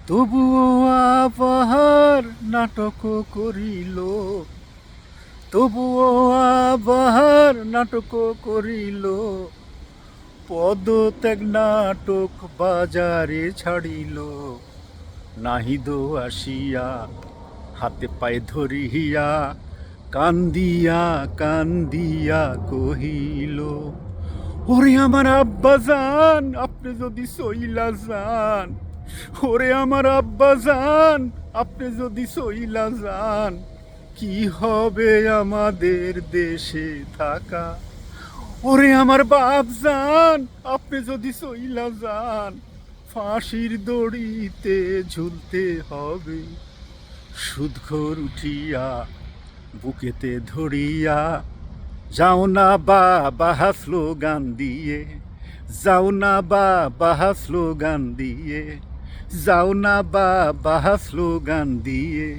তবুও আবার নাটক করিল, তবুও আবার নাটক করিল, পদত্যাগ নাটক বাজারে ছাড়িল। নাহিদ আসিয়া হাতে পায়ে ধরিয়া কান্দিয়া কান্দিয়া কহিল, ওরে আমার আব্বাজান আপনি যদি সইলা যান, ওরে আমার আব্বাজান আপনি যদি সইলা যান, কি হবে আমাদের দেশে থাকা। ওরে আমার বাপজান আপনি যদি সইলা যান, ফাঁসির দড়িতে ঝুলতে হবে। সুদখোর উঠিয়া বুকেতে ধরিয়া, যাও না বাবা স্লোগান দিয়ে, যাও না বাবা স্লোগান দিয়ে, যাও না বাবা স্লোগান দিয়ে।